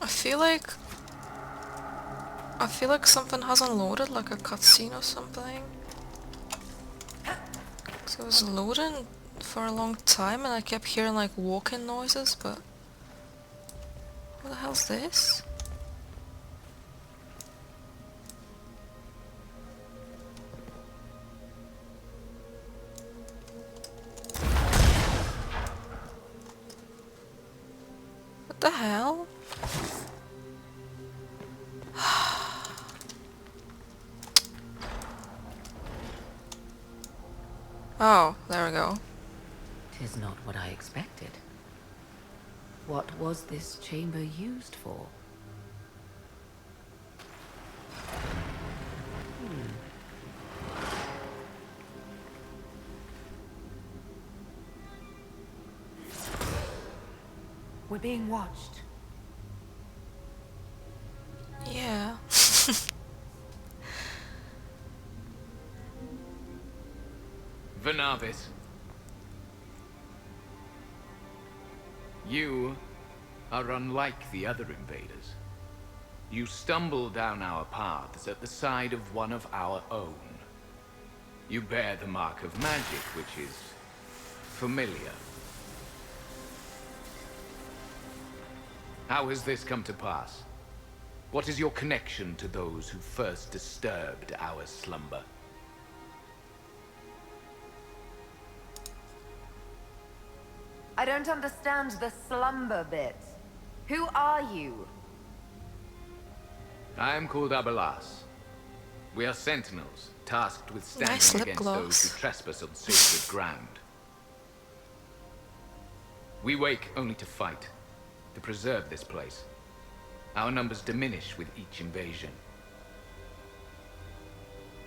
feel like something has unloaded, like a cutscene or something. So it was loading for a long time and I kept hearing like walking noises, but what the hell's this? What the hell? Oh, there we go. 'Tis not what I expected. What was this chamber used for? We're being watched. Yeah. Vernavis. You are unlike the other invaders. You stumble down our paths at the side of one of our own. You bear the mark of magic, which is familiar. How has this come to pass? What is your connection to those who first disturbed our slumber? I don't understand the slumber bit. Who are you? I am called Abelas. We are sentinels, tasked with standing Nice lip against gloss. those who trespass on sacred ground. We wake only to fight, to preserve this place. Our numbers diminish with each invasion.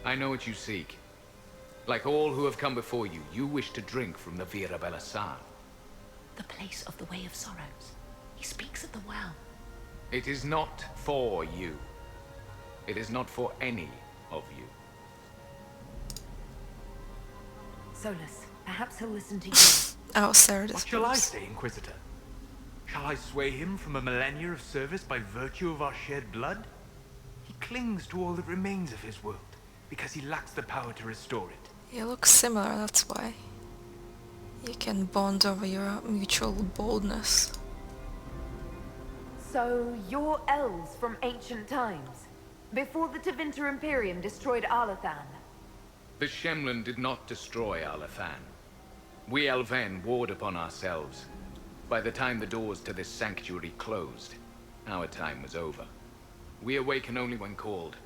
I know what you seek. Like all who have come before you, you wish to drink from the Vira Belasan. The place of the Way of Sorrows. He speaks of the well. It is not for you. It is not for any of you. Solus, perhaps he'll listen to you. Oh, Sarah, What shall I say, Inquisitor? Shall I sway him from a millennia of service by virtue of our shared blood? He clings to all that remains of his world, because he lacks the power to restore it. You look similar, that's why. You can bond over your mutual boldness. So, you're elves from ancient times? Before the Tevinter Imperium destroyed Arlathan? The Shemlin did not destroy Arlathan. We Elven warred upon ourselves. By the time the doors to this sanctuary closed, our time was over. We awaken only when called,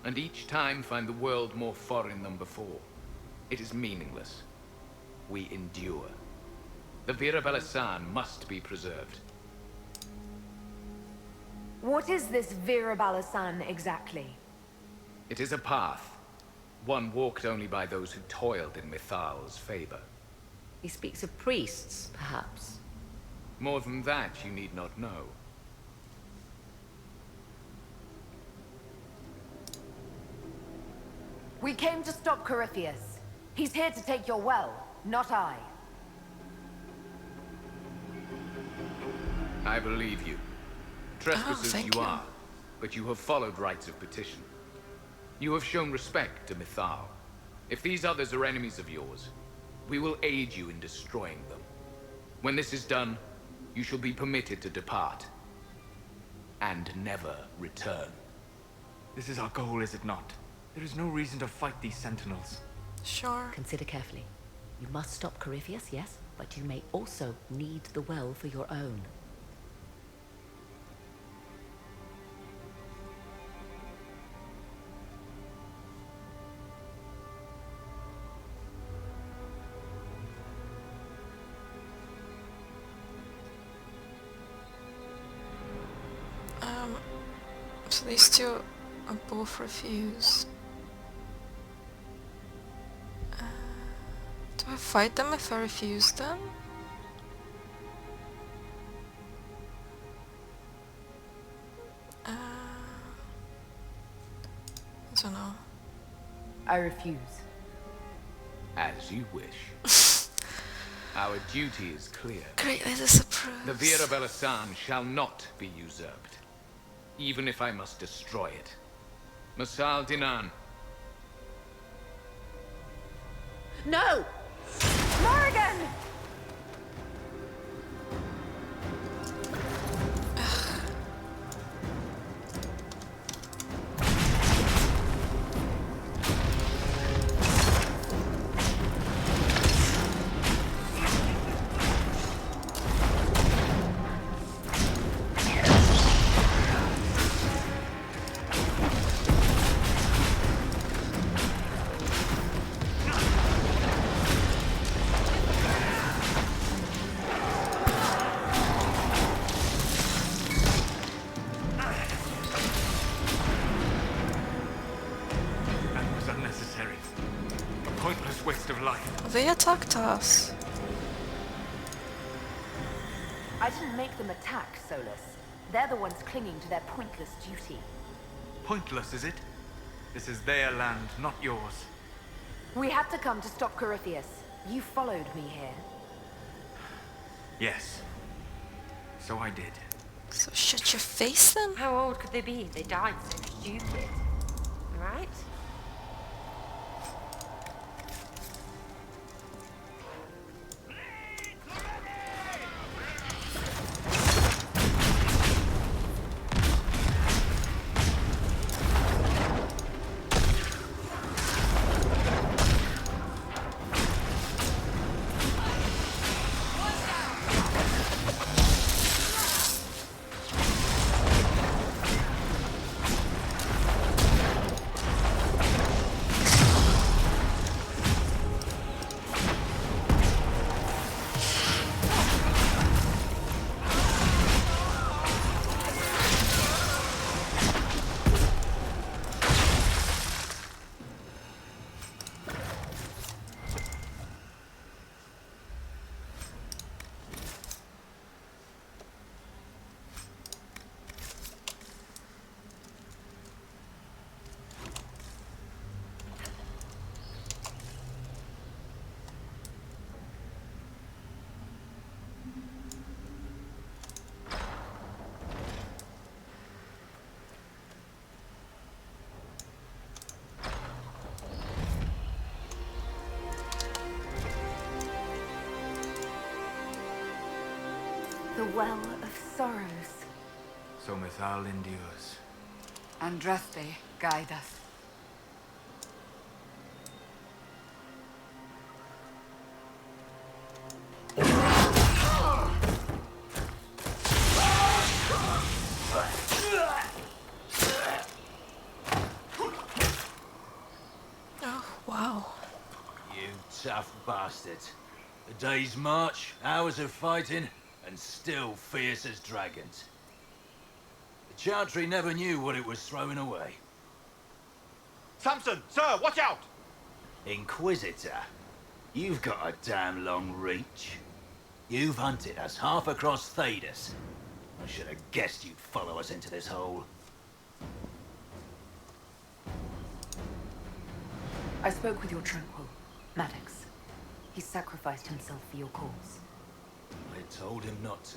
and each time find the world more foreign than before. It is meaningless. We endure. The Vira Belasan must be preserved. What is this Vira Balasan exactly? It is a path, one walked only by those who toiled in Mythal's favor. He speaks of priests, perhaps. More than that, you need not know. We came to stop Corypheus. He's here to take your well, not I. I believe you. Trespassers thank you you. are, but you have followed rites of petition. You have shown respect to Mythal. If these others are enemies of yours, we will aid you in destroying them. When this is done, you shall be permitted to depart. And never return. This is our goal, is it not? There is no reason to fight these sentinels. Sure. Consider carefully. You must stop Corypheus, yes, but you may also need the well for your own. So these two are both refused. Do I fight them if I refuse them? I don't know. I refuse. As you wish. Our duty is clear. Greatly disapproved. The Vira Belasan shall not be usurped. even if I must destroy it. Masal Dinan. No! Morrigan! That was unnecessary. A pointless waste of life. They attacked us. I didn't make them attack, Solus. They're the ones clinging to their pointless duty. Pointless, is it? This is their land, not yours. We had to come to stop Corypheus. You followed me here. Yes. So I did. So shut your face then. How old could they be? They died so stupid. Right? The Well of Sorrows. So Mythal endures. Andraste, guide us. Oh, wow. You tough bastard. A day's march, hours of fighting, and still fierce as dragons. The Chantry never knew what it was throwing away. Samson, sir, watch out! Inquisitor, you've got a damn long reach. You've hunted us half across Thedas. I should have guessed you'd follow us into this hole. I spoke with your Tranquil, Maddox. He sacrificed himself for your cause. I told him not to.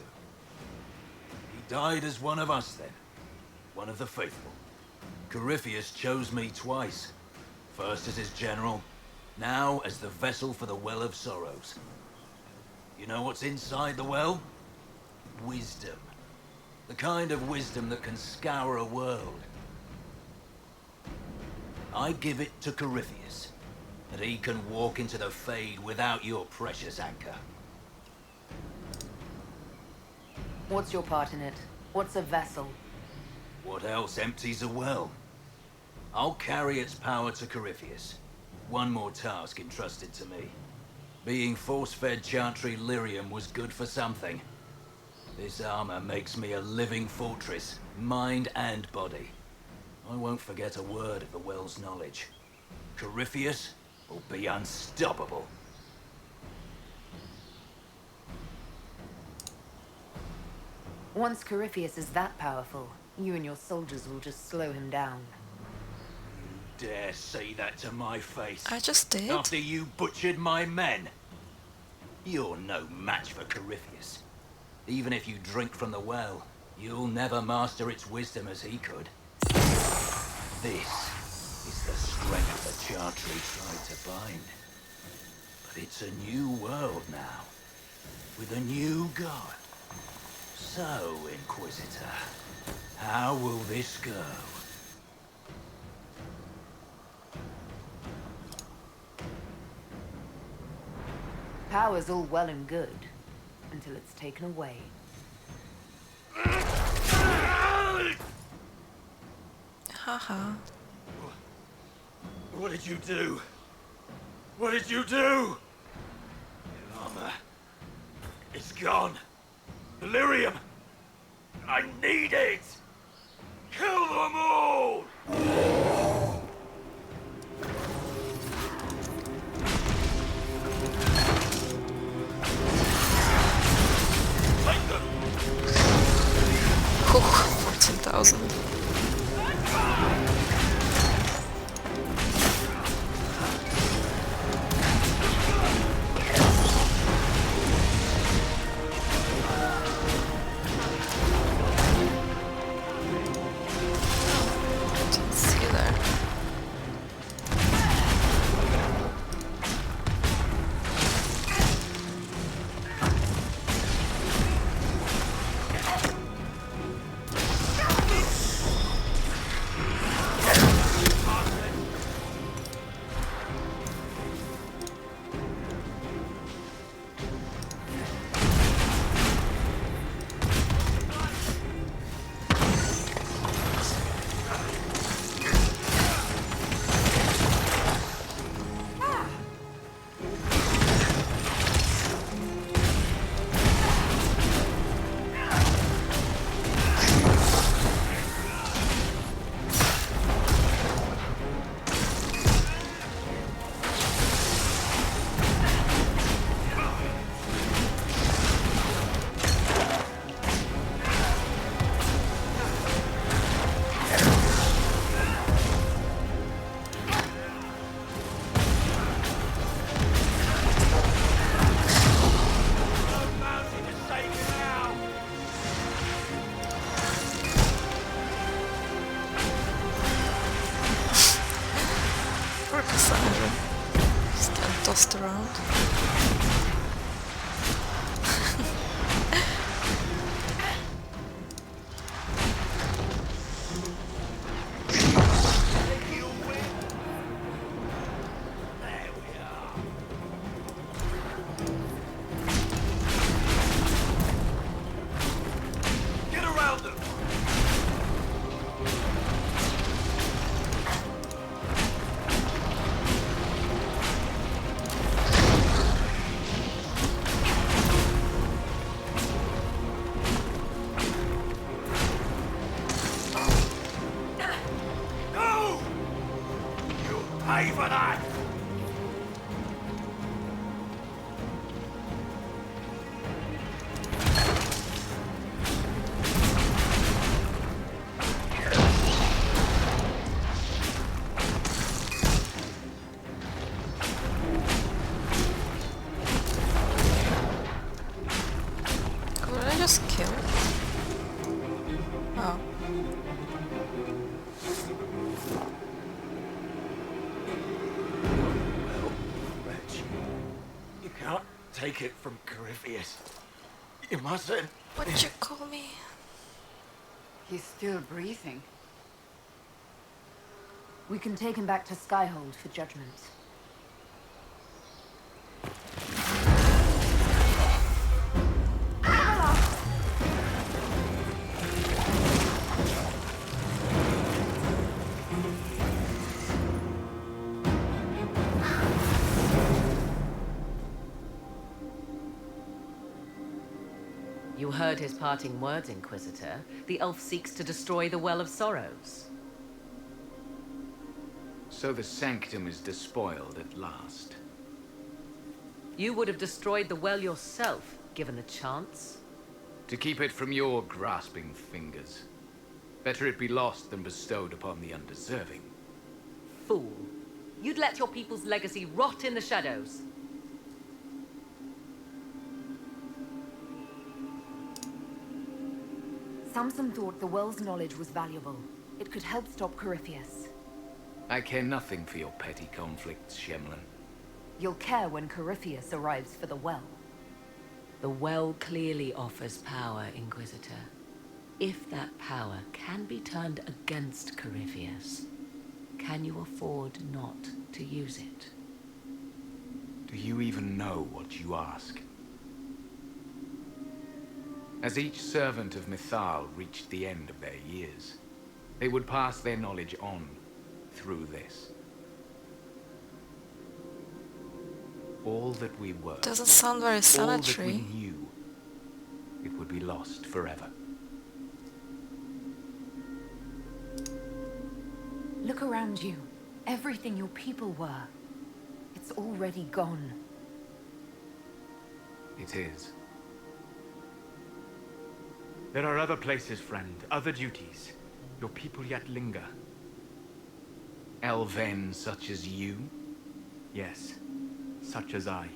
He died as one of us then. One of the faithful. Corypheus chose me twice. First as his general, now as the vessel for the Well of Sorrows. You know what's inside the well? Wisdom. The kind of wisdom that can scour a world. I give it to Corypheus, that he can walk into the Fade without your precious anchor. What's your part in it? What's a vessel? What else empties a well? I'll carry its power to Corypheus. One more task entrusted to me. Being force-fed Chantry lyrium was good for something. This armor makes me a living fortress, mind and body. I won't forget a word of the well's knowledge. Corypheus will be unstoppable. Once Corypheus is that powerful, you and your soldiers will just slow him down. Dare say that to my face? I just did. After you butchered my men? You're no match for Corypheus. Even if you drink from the well, You'll never master its wisdom as he could. This is the strength the Chantry tried to bind. But it's a new world now, with a new god. So, Inquisitor, how will this go? Power's all well and good, until it's taken away. Haha. What did you do? What did you do? Your armor. It's gone. Delirium. I need it. Kill them all! Take them! 14,000. Didn't see you there. Poor Cassandra. Just getting tossed around. Get around them! Go! You'll pay for that! Could I just kill? Oh. Well, wretch, you can't take it from Corypheus. You mustn't. What'd you call me? He's still breathing. We can take him back to Skyhold for judgment. You heard his parting words, Inquisitor. The elf seeks to destroy the Well of Sorrows. So the sanctum is despoiled at last. You would have destroyed the well yourself, given the chance. To keep it from your grasping fingers. Better it be lost than bestowed upon the undeserving. Fool. You'd let your people's legacy rot in the shadows. Samson thought the well's knowledge was valuable. It could help stop Corypheus. I care nothing for your petty conflicts, Shemlin. You'll care when Corypheus arrives for the well. The well clearly offers power, Inquisitor. If that power can be turned against Corypheus, can you afford not to use it? Do you even know what you ask? As each servant of Mythal reached the end of their years, they would pass their knowledge on through this. All that we were, Doesn't sound very all that we sanitary. knew, it would be lost forever. Look around you. Everything your people were. It's already gone. It is. There are other places, friend, other duties. Your people yet linger. Elven such as you? Yes, such as I.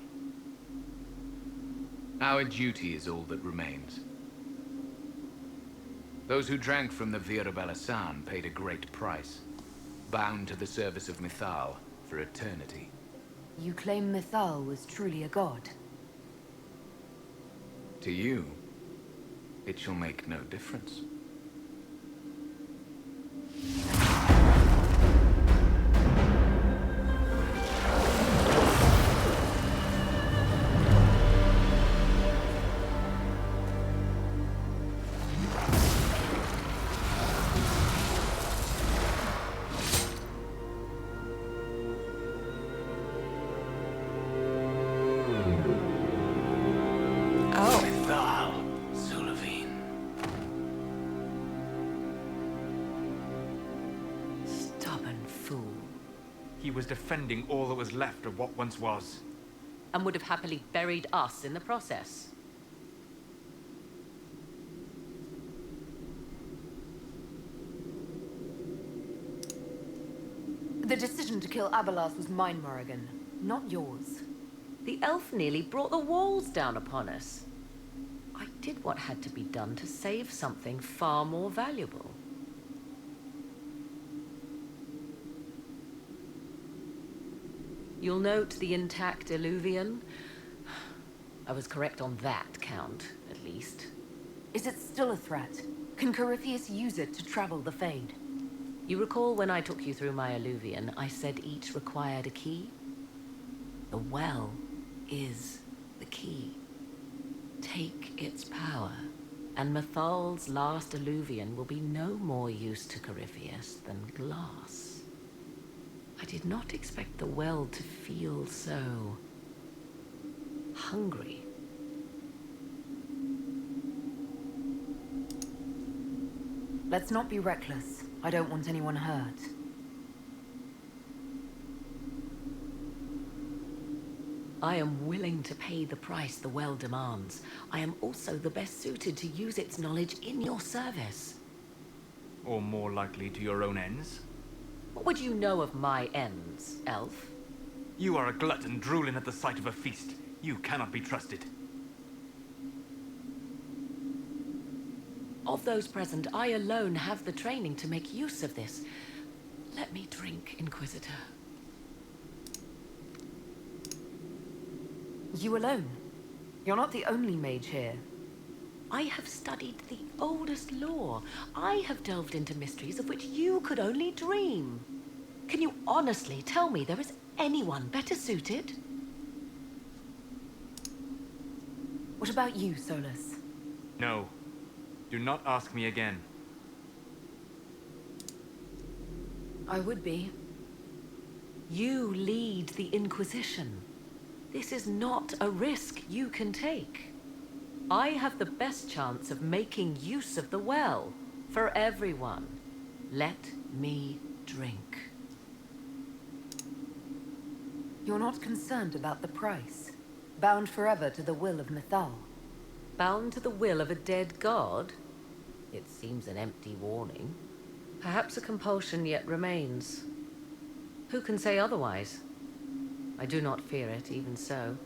Our duty is all that remains. Those who drank from the Vir Balasan paid a great price, bound to the service of Mythal for eternity. You claim Mythal was truly a god. To you, it shall make no difference. Oh, Mythal, Sulavine. Stubborn fool. He was defending all that was left of what once was. And would have happily buried us in the process. The decision to kill Abelas was mine, Morrigan, not yours. The elf nearly brought the walls down upon us. I did what had to be done to save something far more valuable. You'll note the intact Illuvian. I was correct on that count, at least. Is it still a threat? Can Corypheus use it to travel the Fade? You recall when I took you through my Illuvian, I said each required a key? The well is the key. Take its power, and Mythal's last Illuvian will be no more use to Corypheus than glass. I did not expect the well to feel so hungry. Let's not be reckless. I don't want anyone hurt. I am willing to pay the price the well demands. I am also the best suited to use its knowledge in your service. Or more likely to your own ends. What would you know of my ends, elf? You are a glutton drooling at the sight of a feast. You cannot be trusted. Of those present, I alone have the training to make use of this. Let me drink, Inquisitor. You alone? You're not the only mage here. I have studied the oldest lore. I have delved into mysteries of which you could only dream. Can you honestly tell me there is anyone better suited? What about you, Solus? No. Do not ask me again. I would be. You lead the Inquisition. This is not a risk you can take. I have the best chance of making use of the well for everyone. Let me drink. You're not concerned about the price. Bound forever to the will of Mythal. Bound to the will of a dead god? It seems an empty warning. Perhaps a compulsion yet remains. Who can say otherwise? I do not fear it, even so.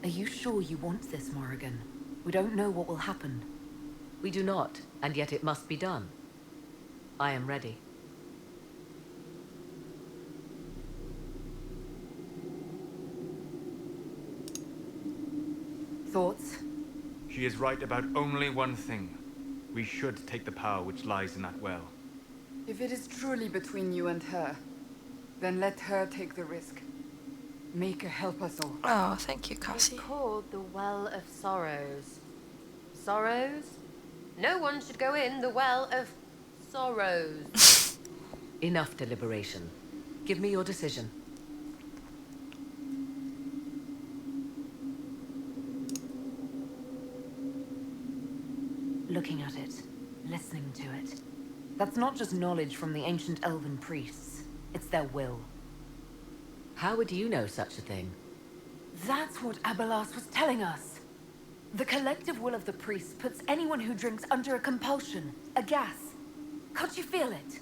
Are you sure you want this, Morrigan? We don't know what will happen. We do not, and yet it must be done. I am ready. Thoughts? She is right about only one thing. We should take the power which lies in that well. If it is truly between you and her, then let her take the risk. Make her help us all. Oh, thank you, It's Cassie. called the Well of Sorrows. Sorrows? No one should go in the Well of Sorrows. Enough deliberation. Give me your decision. Looking at it, listening to it. That's not just knowledge from the ancient elven priests. It's their will. How would you know such a thing? That's what Abelas was telling us. The collective will of the priests puts anyone who drinks under a compulsion, a gas. Can't you feel it?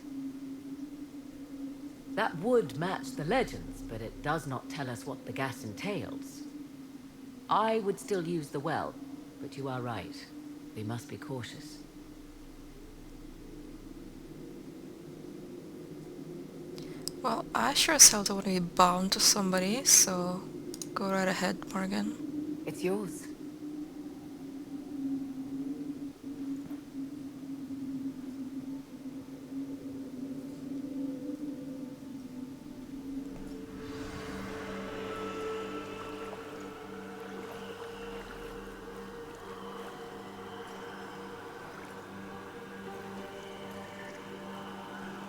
That would match the legends, but it does not tell us what the gas entails. I would still use the well, but you are right. We must be cautious. Well, I sure as hell don't want to be bound to somebody, so go right ahead, Morgan. It's yours.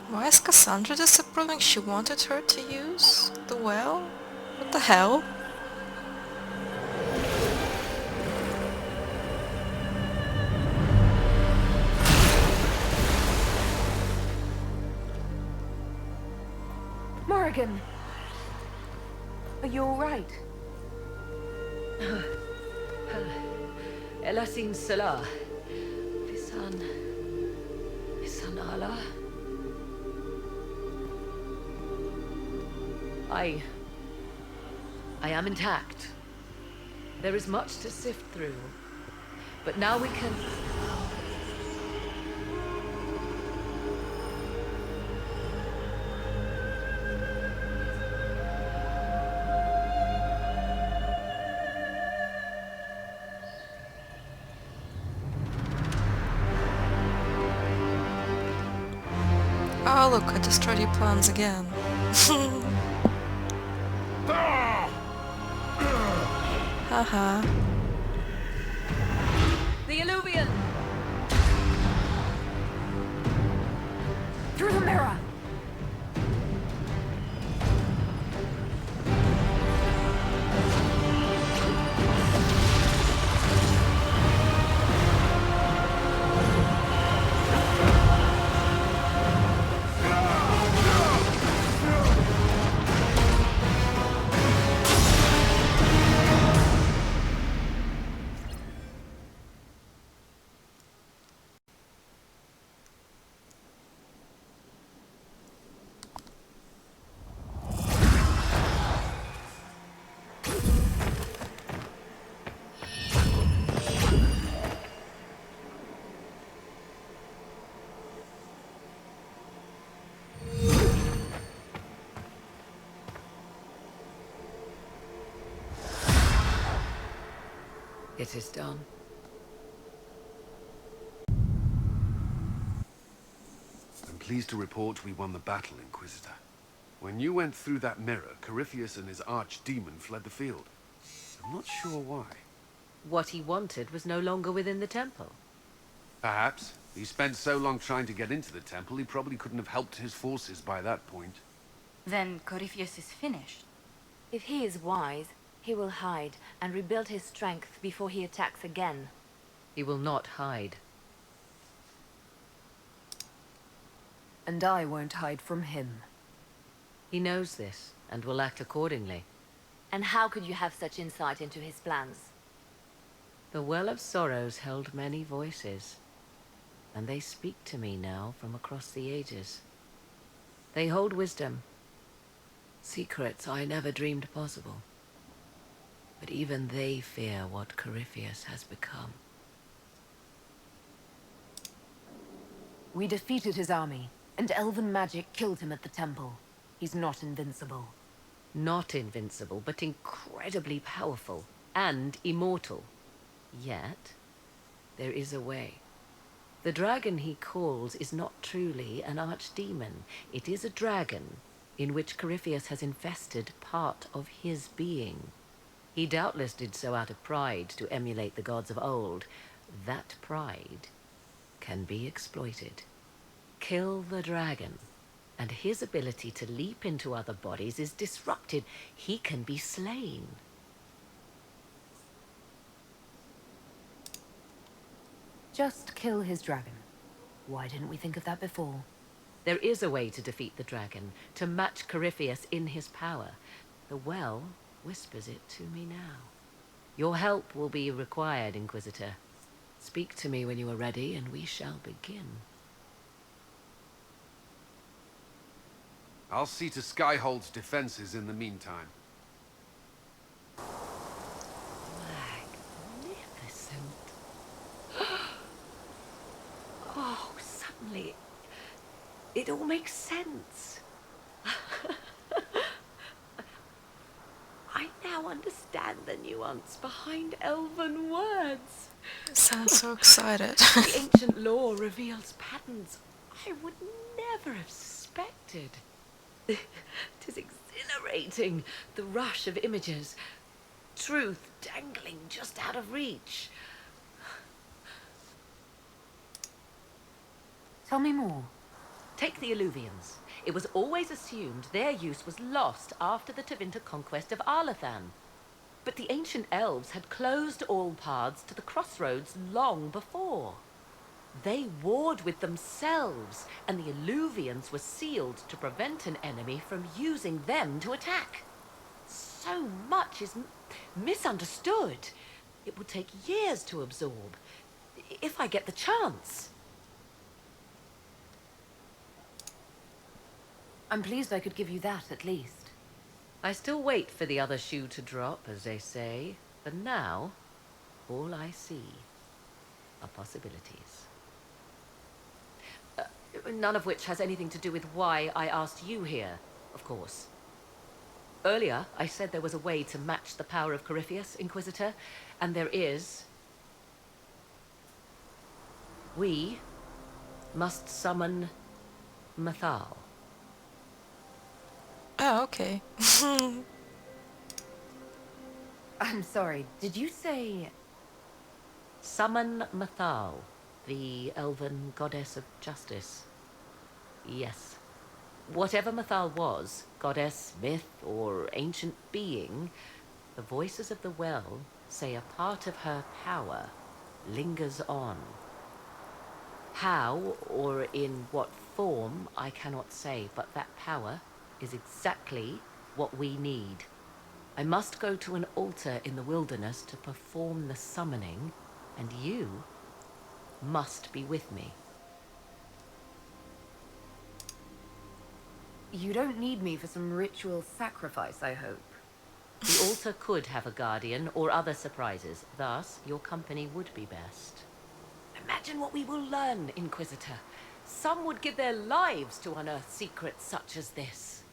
Why is Cassandra disapproving? She wanted her to use the well? What the hell? Morrigan! Are you alright? Elasin Salah. Visan Allah. I am intact. There is much to sift through. But now we can... Oh look, I destroyed your plans again. Haha. The Illuvian! Through the mirror! It is done. I'm pleased to report we won the battle, Inquisitor. When you went through that mirror, Corypheus and his archdemon fled the field. I'm not sure why. What he wanted was no longer within the temple. Perhaps. He spent so long trying to get into the temple, he probably couldn't have helped his forces by that point. Then Corypheus is finished. If he is wise, he will hide and rebuild his strength before he attacks again. He will not hide. And I won't hide from him. He knows this, and will act accordingly. And how could you have such insight into his plans? The Well of Sorrows held many voices, and they speak to me now from across the ages. They hold wisdom, secrets I never dreamed possible. But even they fear what Corypheus has become. We defeated his army, and elven magic killed him at the temple. He's not invincible. Not invincible, but incredibly powerful and immortal. Yet, there is a way. The dragon he calls is not truly an archdemon. It is a dragon in which Corypheus has infested part of his being. He doubtless did so out of pride to emulate the gods of old. That pride can be exploited. Kill the dragon, and his ability to leap into other bodies is disrupted. He can be slain. Just kill his dragon. Why didn't we think of that before? There is a way to defeat the dragon, to match Corypheus in his power. The well whispers it to me now. Your help will be required, Inquisitor. Speak to me when you are ready, and we shall begin. I'll see to Skyhold's defenses in the meantime. Magnificent. Oh, suddenly, it all makes sense. I now understand the nuance behind elven words. Sounds so excited. The ancient lore reveals patterns I would never have suspected. It is exhilarating, the rush of images, truth dangling just out of reach. Tell me more. Take the Alluvians. It was always assumed their use was lost after the Tevinter conquest of Arlathan. But the ancient elves had closed all paths to the crossroads long before. They warred with themselves, and the Alluvians were sealed to prevent an enemy from using them to attack. So much is misunderstood. It would take years to absorb, if I get the chance. I'm pleased I could give you that, at least. I still wait for the other shoe to drop, as they say. But now, all I see are possibilities. None of which has anything to do with why I asked you here, of course. Earlier, I said there was a way to match the power of Corypheus, Inquisitor, and there is. We must summon Mythal. Oh, okay. I'm sorry, did you say... Summon Mythal, the elven goddess of justice. Yes. Whatever Mythal was, goddess, myth, or ancient being, the voices of the well say a part of her power lingers on. How, or in what form, I cannot say, but that power is exactly what we need. I must go to an altar in the wilderness to perform the summoning, and you must be with me. You don't need me for some ritual sacrifice, I hope. The altar could have a guardian or other surprises, thus your company would be best. Imagine what we will learn, Inquisitor. Some would give their lives to unearth secrets such as this.